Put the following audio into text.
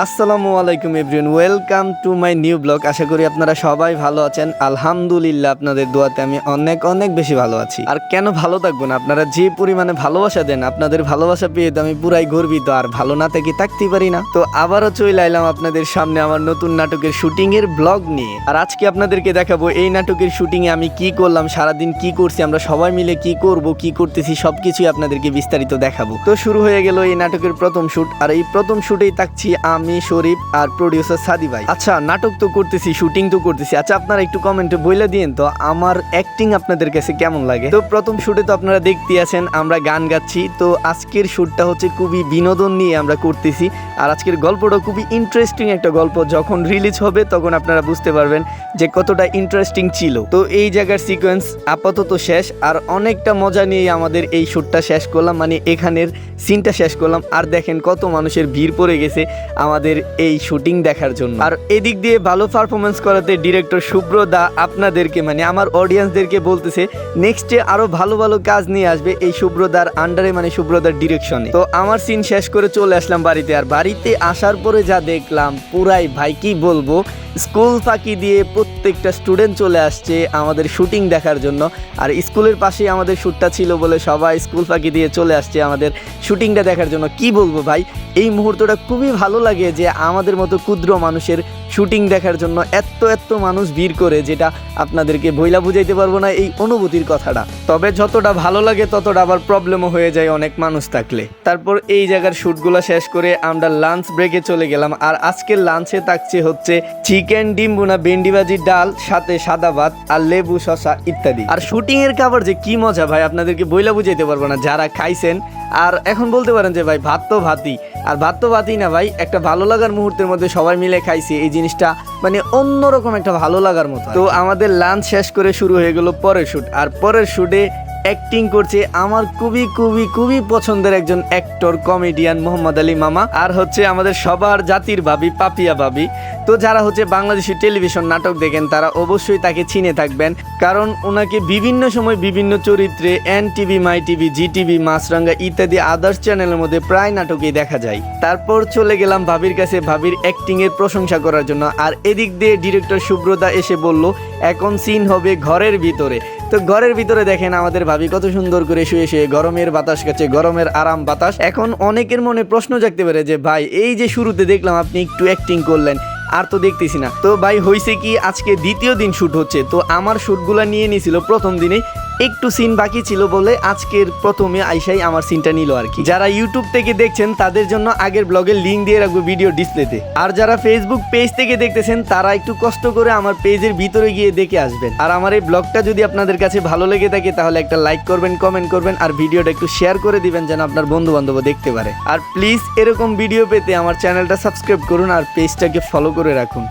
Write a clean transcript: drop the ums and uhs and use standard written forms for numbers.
আসসালামু আলাইকুম everyone, welcome to my new blog. আশা করি আপনারা সবাই ভালো আছেন। আলহামদুলিল্লাহ, আপনাদের দোয়াতে আমি অনেক অনেক বেশি ভালো আছি। আর কেন ভালো থাকবো না, আপনারা যে পরিমাণে ভালোবাসা দেন, আপনাদের ভালোবাসা পেয়ে তো আমি পুরাই গর্বিত। আর ভালো না থেকে থাকতেই পারি না। তো আবারও চলে আইলাম আপনাদের সামনে আমার নতুন নাটকের শুটিং এর ব্লগ নিয়ে। আর আজকে আপনাদেরকে দেখাবো এই নাটকের শুটিং এ আমি কি করলাম, সারাদিন কি করছি, আমরা সবাই মিলে কি করব, কি করতেছি, সবকিছুই আপনাদেরকে বিস্তারিত দেখাবো। তো শুরু হয়ে গেল এই নাটকের প্রথম শুট। আর এই প্রথম শুটেই থাকছি আমি, শরীফ আর প্রডিউসার সাদি ভাই। আচ্ছা, নাটক তো করতেছি, শুটিং তো করতেছি। আচ্ছা, আপনারা একটু কমেন্টে বলে দিন তো আমার অ্যাক্টিং আপনাদের কাছে কেমন লাগে। তো প্রথম শুটে তো আপনারা দেখতে আছেন আমরা গান গাচ্ছি। তো আজকের শুটটা হচ্ছে খুবই বিনোদন নিয়ে আমরা করতেছি। আর আজকের গল্পটা খুবই ইন্টারেস্টিং একটা গল্প। যখন রিলিজ হবে তখন আপনারা বুঝতে পারবেন যে কতটা ইন্টারেস্টিং ছিল। তো এই জায়গার সিকোয়েন্স আপাতত শেষ। আর অনেকটা মজা নিয়ে আমাদের এই শুটটা শেষ করলাম, মানে এখানের সিনটা শেষ করলাম। আর দেখেন কত মানুষের ভিড় পড়ে গেছে আমাদের এই শুটিং দেখার জন্য। আর এদিক দিয়ে ভালো পারফরমেন্স করাতে ডিরেক্টর শুভ্র দা আপনাদেরকে, মানে আমার অডিয়েন্সদেরকে বলতেছে নেক্সটে আরো ভালো ভালো কাজ নিয়ে আসবে এই শুভ্রদার আন্ডারে, মানে শুভ্রদার ডিরেকশনে। তো আমার সিন শেষ করে চলে আসলাম বাড়িতে। আর বাড়িতে আসার পরে যা দেখলাম, পুরাই ভাই কি বলবো, স্কুল ফাঁকি দিয়ে প্রত্যেকটা স্টুডেন্ট চলে আসছে আমাদের শুটিং দেখার জন্য। আর স্কুলের পাশেই আমাদের শ্যুটটা ছিল বলে সবাই স্কুল ফাঁকি দিয়ে চলে আসছে আমাদের শুটিংটা দেখার জন্য। কি বলবো ভাই, এই মুহূর্তটা খুবই ভালো লাগে যে আমাদের মতো ক্ষুদ্র মানুষের শুটিং দেখার জন্য এত এত মানুষ ভিড় করে, যেটা আপনাদেরকে বইলা বুঝাইতে পারবো না এই অনুভূতির কথাটা। তবে যতটা ভালো লাগে ততটা আবার প্রবলেমও হয়ে যায় অনেক মানুষ থাকলে। তারপর এই জায়গার শ্যুটগুলো শেষ করে আমরা লাঞ্চ ব্রেকে চলে গেলাম। আর আজকের লাঞ্চে থাকছে হচ্ছে চিকেন, ডিম ভুনা, ভেন্ডি ভাজি, ডাল, সাথে সাদা ভাত আর লেবু, শসা ইত্যাদি। আর শুটিং এর খাবার যে কি মজা ভাই, আপনাদেরকে বইলা বুঝাইতে পারবো না যারা খাইছেন। আর এখন বলতে পারেন যে ভাই ভাত তো ভাতই, আর ভাত তো ভাতই না ভাই, একটা ভালো লাগার মুহূর্তের মধ্যে সবাই মিলে খাইছি, এই জিনিসটা মানে অন্যরকম একটা ভালো লাগার মতো। তো আমাদের লাঞ্চ শেষ করে শুরু হয়ে গেল পরের শুট। আর পরের শুটে অ্যাক্টিং করছে আমার খুবই খুবই খুবই পছন্দের একজন অ্যাক্টর, কমেডিয়ান মোহাম্মদ আলী মামা। আর হচ্ছে আমাদের সবার জাতির ভাবি পাপিয়া ভাবি। তো যারা হচ্ছে বাংলাদেশি টেলিভিশন নাটক দেখেন তারা অবশ্যই তাকে চিনে থাকবেন, কারণ ওনাকে বিভিন্ন সময় বিভিন্ন চরিত্রে এনটিভি, মাই টিভি, জিটিভি, মাছরাঙ্গা ইত্যাদি আদার্স চ্যানেলের মধ্যে প্রায় নাটকেই দেখা যায়। তারপর চলে গেলাম ভাবির কাছে ভাবির অ্যাক্টিং এর প্রশংসা করার জন্য। আর এদিক দিয়ে ডিরেক্টর সুব্রতা এসে বলল এখন সিন হবে ঘরের ভিতরে। তো ঘরের ভিতরে দেখেন আমাদের ভাবি কত সুন্দর করে শুয়ে শুয়ে গরমের বাতাস খাচ্ছে, গরমের আরাম বাতাস। এখন অনেকের মনে প্রশ্ন জাগতে পারে যে ভাই এই যে শুরুতে দেখলাম আপনি একটু অ্যাক্টিং করলেন, আর তো দেখতেছি না। তো ভাই হয়েছে কি, আজকে দ্বিতীয় দিন শুট হচ্ছে। তো আমার শুটগুলা নিয়ে নিয়েছিল প্রথম দিনে, একটু সিন বাকি ছিল বলে আজকের প্রথমে আইসাই আমার সিনটা নিল আর কি। যারা ইউটিউব থেকে দেখছেন তাদের জন্য আগের ব্লগের লিঙ্ক দিয়ে রাখবো ভিডিও ডিসপ্লেতে। আর যারা ফেসবুক পেজ থেকে দেখতেছেন তারা একটু কষ্ট করে আমার পেজের ভিতরে গিয়ে দেখে আসবেন। আর আমার এই ব্লগটা যদি আপনাদের কাছে ভালো লেগে থাকে তাহলে একটা লাইক করবেন, কমেন্ট করবেন, আর ভিডিওটা একটু শেয়ার করে দিবেন যেন আপনার বন্ধু বান্ধব দেখতে পারে। আর প্লিজ এরকম ভিডিও পেতে আমার চ্যানেলটা সাবস্ক্রাইব করুন আর পেজটাকে ফলো করে রাখুন।